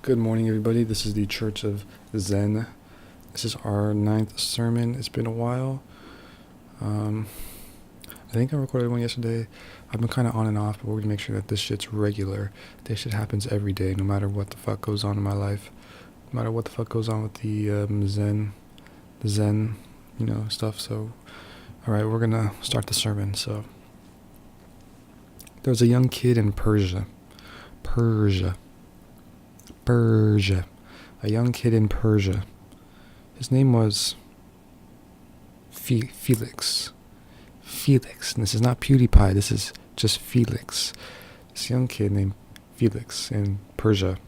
Good morning, everybody. This is the Church of Zen. This is our 9th sermon. It's been a while. I think I recorded one yesterday. I've been kind of on and off, but we're going to make sure that this shit's regular. This shit happens every day, no matter what the fuck goes on in my life. No matter what the fuck goes on with the Zen, stuff. So, alright, we're going to start the sermon. So, there was a young kid in Persia. A young kid in Persia. His name was Felix. And this is not PewDiePie, this is just Felix. This young kid named Felix in Persia.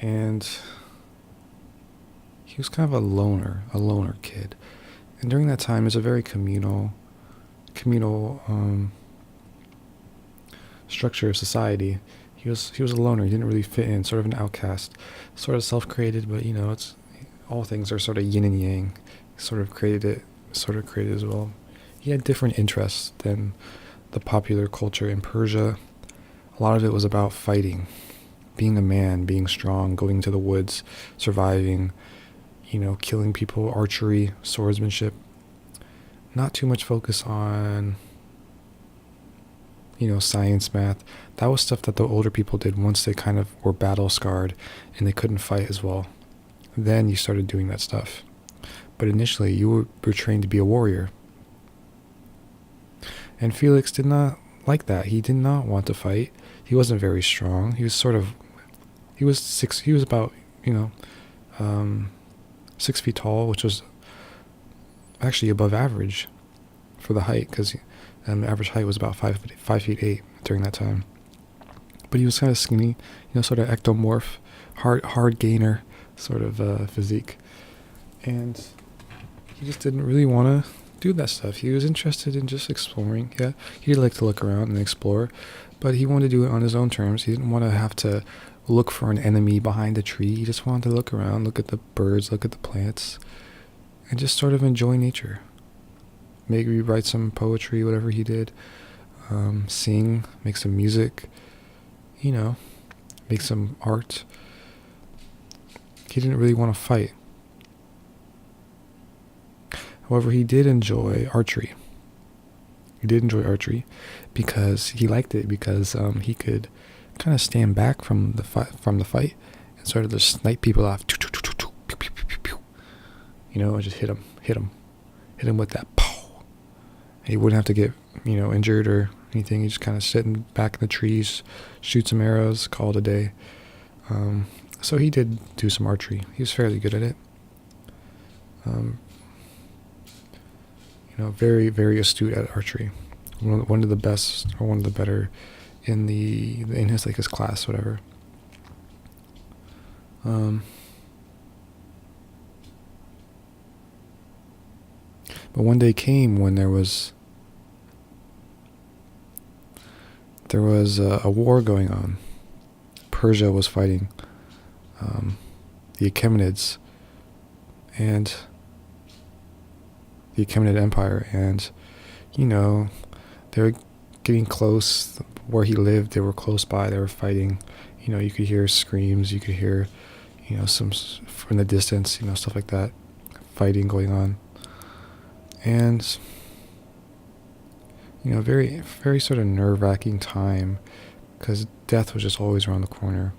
And he was kind of a loner kid. And during that time, it was a very communal structure of society. He was a loner. He didn't really fit in, sort of an outcast, sort of self-created. But it's all things are sort of yin and yang. Sort of created as well. He had different interests than the popular culture in Persia. A lot of it was about fighting, being a man, being strong, going to the woods, surviving, killing people, archery, swordsmanship. Not too much focus on science, math. That was stuff that the older people did once they kind of were battle scarred and they couldn't fight as well. Then you started doing that stuff. But initially you were trained to be a warrior. And Felix did not like that. He did not want to fight. He wasn't very strong. He was about 6 feet tall, which was actually above average for the height, because the average height was about 5'8" during that time. But he was kind of skinny, sort of ectomorph, hard gainer sort of physique. And he just didn't really want to do that stuff. He was interested in just exploring. Yeah, he'd like to look around and explore, but he wanted to do it on his own terms. He didn't want to have to look for an enemy behind a tree. He just wanted to look around, look at the birds, look at the plants, and just sort of enjoy nature. Maybe write some poetry, whatever he did. Sing, make some music, make some art. He didn't really want to fight. However, he did enjoy archery. Because he liked it, because he could kind of stand back from the fight and sort of just snipe people off. And just hit him with that pow. He wouldn't have to get injured or anything. He just kind of sitting back in the trees, shoot some arrows, call it a day. So he did do some archery. He was fairly good at it. Very, very astute at archery. One of the best, or one of the better in his class, whatever. But one day came when there was a war going on. Persia was fighting the Achaemenids and the Achaemenid Empire, and they were getting close. Where he lived, they were close by. They were fighting. You could hear screams. You could hear some from the distance. Stuff like that, fighting going on. And very, very sort of nerve-wracking time, because death was just always around the corner.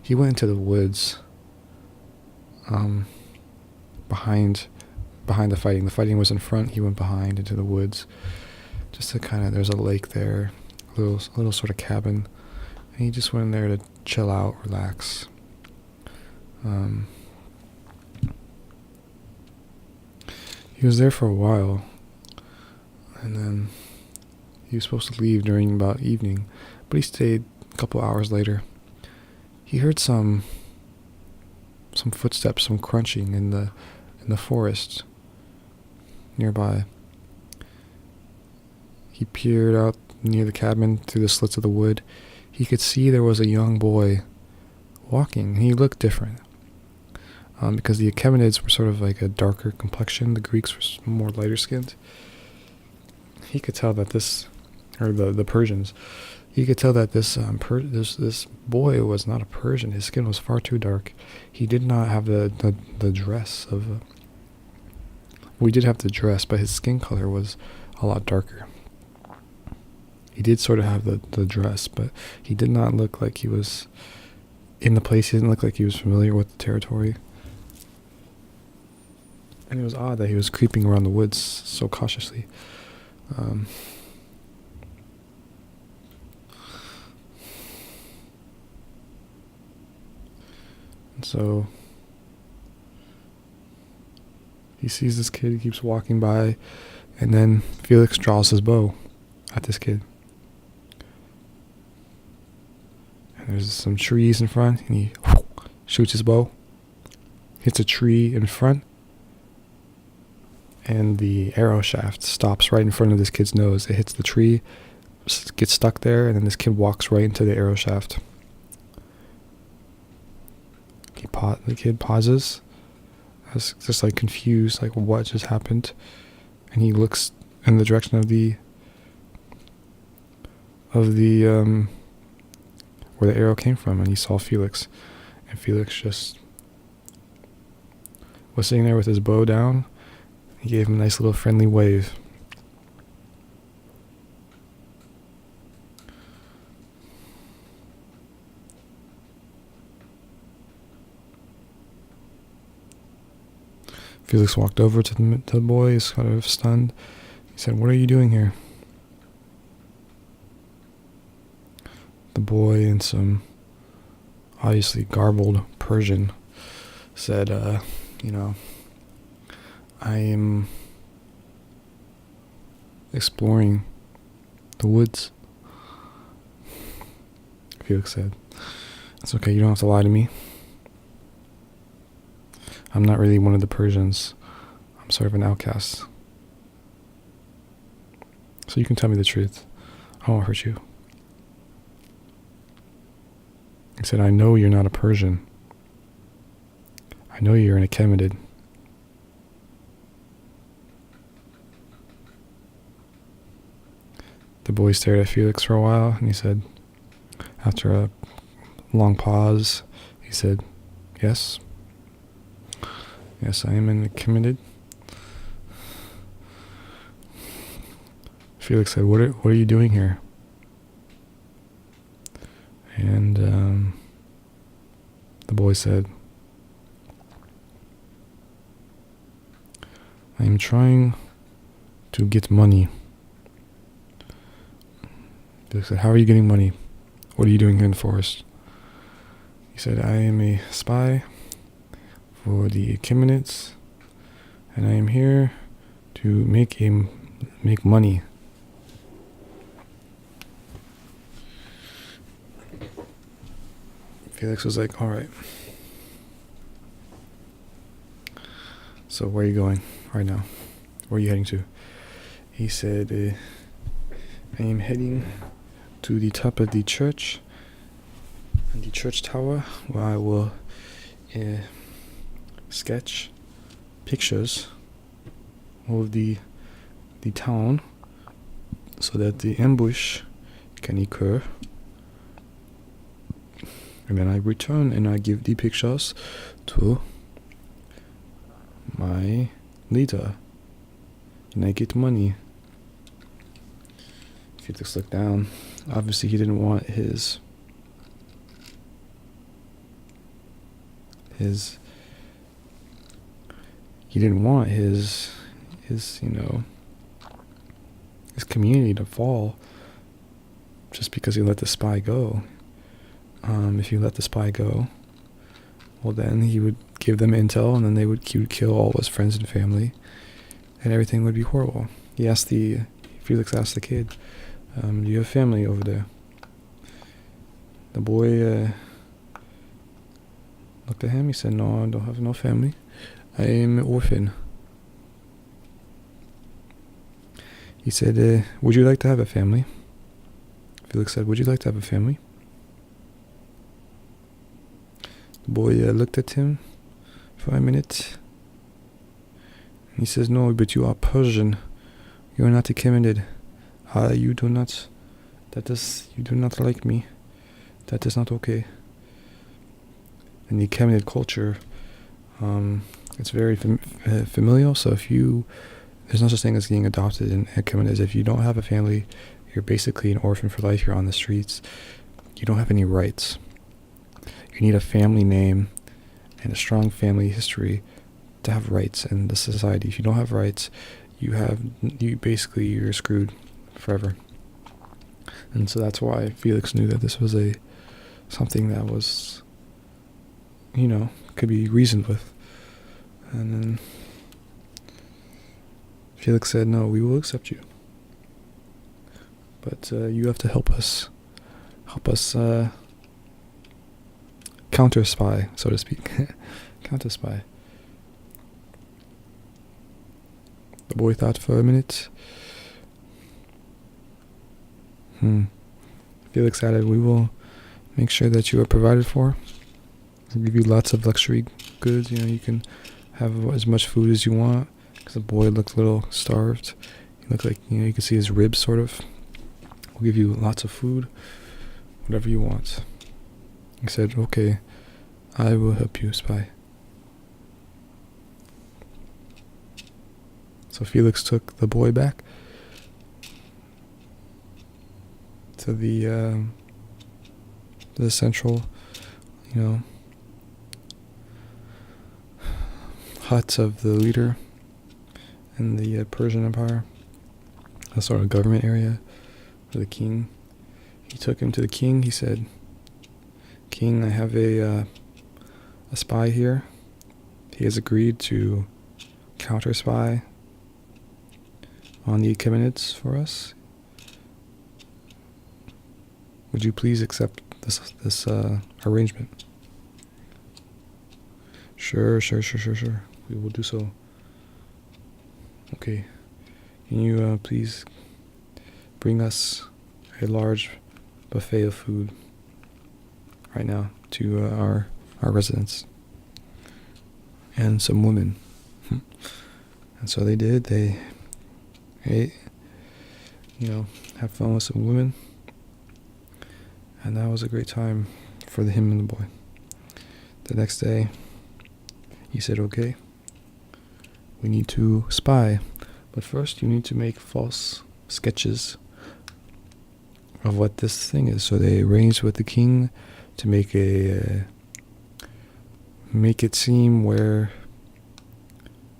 He went into the woods behind the fighting. The fighting was in front. He went behind into the woods, just to there's a lake there, a little sort of cabin, and he just went in there to chill out, relax. He was there for a while, and then he was supposed to leave during about evening, but he stayed a couple hours later. He heard some footsteps, some crunching in the forest nearby. He peered out near the cabin through the slits of the wood. He could see there was a young boy walking. He looked different. Because the Achaemenids were sort of like a darker complexion. The Greeks were more lighter skinned. He could tell that the Persians, You could tell that this boy was not a Persian. His skin was far too dark. He did not have the dress of. We did have the dress, but his skin color was a lot darker. He did sort of have the dress, but he did not look like he was in the place. He didn't look like he was familiar with the territory. And it was odd that he was creeping around the woods so cautiously. And so he sees this kid, he keeps walking by, and then Felix draws his bow at this kid. And there's some trees in front, and he shoots his bow, hits a tree in front, and the arrow shaft stops right in front of this kid's nose. It hits the tree, gets stuck there, and then this kid walks right into the arrow shaft. The kid pauses, just like confused, like what just happened, and he looks in the direction of the where the arrow came from, and he saw Felix, and Felix just was sitting there with his bow down. He gave him a nice little friendly wave. Felix walked over to the boy. He's kind of stunned. He said, "What are you doing here?" The boy, in some obviously garbled Persian, said, I am exploring the woods. Felix said, "It's okay, you don't have to lie to me. I'm not really one of the Persians. I'm sort of an outcast. So you can tell me the truth. I won't hurt you." He said, "I know you're not a Persian. I know you're an Achaemenid." The boy stared at Felix for a while, and he said, after a long pause, he said, Yes, I am an Achaemenid." Felix said, What are you doing here?" And the boy said, "I am trying to get money." Felix said, "How are you getting money? What are you doing here in the forest?" He said, "I am a spy for the Achaemenids, and I am here to make money." Felix was like, "All right. So where are you going right now? Where are you heading to?" He said, "I am heading to the top of the church, and the church tower, where I will sketch pictures of the town so that the ambush can occur. And then I return and I give the pictures to my leader, and I get money." Felix looked down. Obviously, he didn't want his community to fall just because he let the spy go. If he let the spy go, well, then he would give them intel, and then he would kill all his friends and family, and everything would be horrible. Felix asked the kid, "Do you have family over there?" The boy looked at him. He said, "No, I don't have no family. I am an orphan." He said, "Would you like to have a family?" Felix said, "Would you like to have a family?" The boy looked at him for a minute. He says, "No, but you are Persian. You are not Achaemenid. You do not you do not like me. That is not okay. In the Achaemenid culture, it's very familial. So there's no such thing as getting adopted in Achaemenids. If you don't have a family, you're basically an orphan for life. You're on the streets. You don't have any rights. You need a family name and a strong family history to have rights in the society. If you don't have rights, you're screwed forever. And so that's why Felix knew that this was something that was, could be reasoned with. And then Felix said, "No, we will accept you, but you have to help us counter spy, so to speak." Counter spy. The boy thought for a minute. Felix added, "We will make sure that you are provided for. We'll give you lots of luxury goods. You can have as much food as you want." Because the boy looked a little starved. He looked like, you could see his ribs sort of. "We'll give you lots of food, whatever you want." He said, "Okay, I will help you, spy." So Felix took the boy back to the central, hut of the leader in the Persian Empire, a sort of government area for the king. He took him to the king. He said, "King, I have a spy here. He has agreed to counter spy on the Achaemenids for us. Would you please accept this arrangement?" Sure. We will do so." "Okay. Can you please bring us a large buffet of food right now to our residence, and some women?" And so they did. They ate, had fun with some women, and that was a great time for him and the boy. The next day, he said, "Okay, we need to spy, but first you need to make false sketches of what this thing is." So they arranged with the king to make it seem where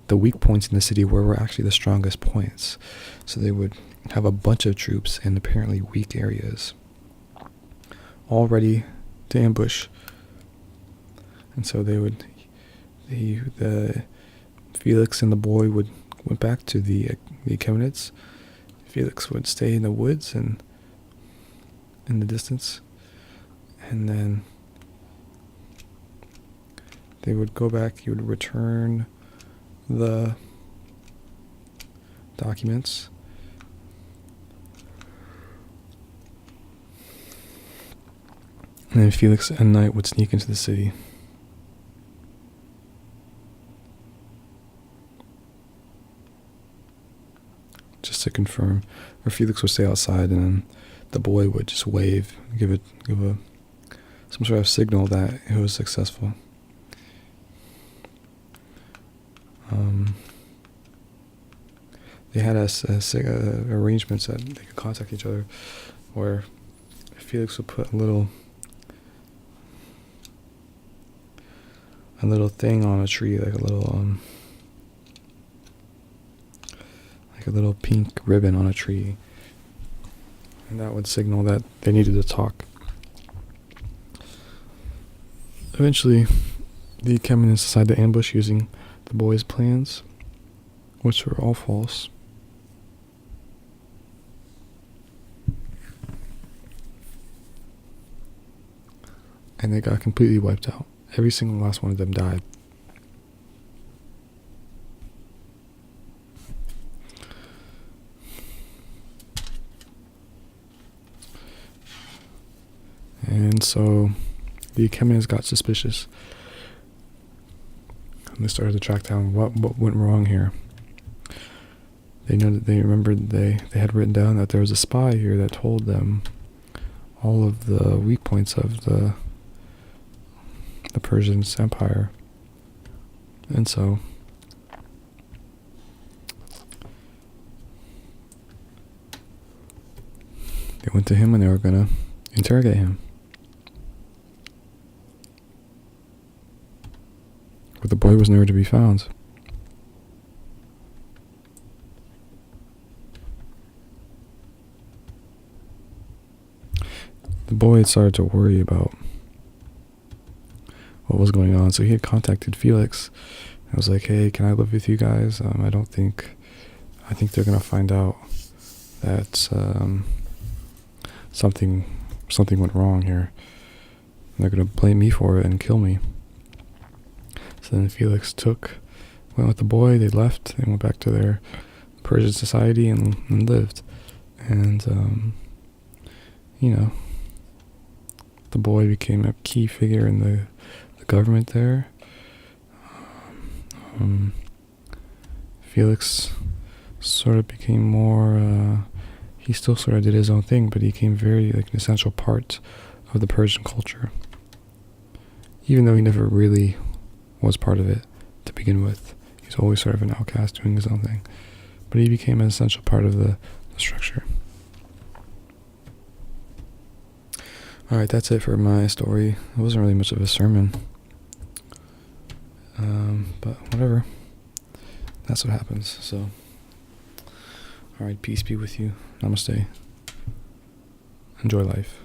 the weak points in the city were actually the strongest points. So they would have a bunch of troops in apparently weak areas, all ready to ambush. And so Felix and the boy went back to the Achaemenids. Felix would stay in the woods and in the distance, and then they would go back. He would return the documents, and then Felix at night would sneak into the city. Just to confirm, or Felix would stay outside, and then the boy would just wave, give some sort of signal that it was successful. They had arrangements that they could contact each other, where Felix would put a little thing on a tree, like a little pink ribbon on a tree, and that would signal that they needed to talk. Eventually, the Achaemenids decided to ambush using the boys' plans, which were all false. And they got completely wiped out. Every single last one of them died. And so the Achaemenids got suspicious. And they started to track down what went wrong here. They remembered they had written down that there was a spy here that told them all of the weak points of the Persian Empire. And so they went to him and they were gonna interrogate him. But the boy was nowhere to be found. The boy had started to worry about what was going on, so he had contacted Felix. I was like, hey, can I live with you guys? I think they're gonna find out that something went wrong here. And they're gonna blame me for it and kill me. So then Felix went with the boy. They left and went back to their Persian society and lived. And the boy became a key figure in the government there. Felix sort of became more, he still sort of did his own thing, but he became very like an essential part of the Persian culture, even though he never really was part of it to begin with. He's always sort of an outcast doing his own thing, but he became an essential part of the structure. Alright, that's it for my story. It wasn't really much of a sermon. But whatever. That's what happens. So, alright, peace be with you. Namaste. Enjoy life.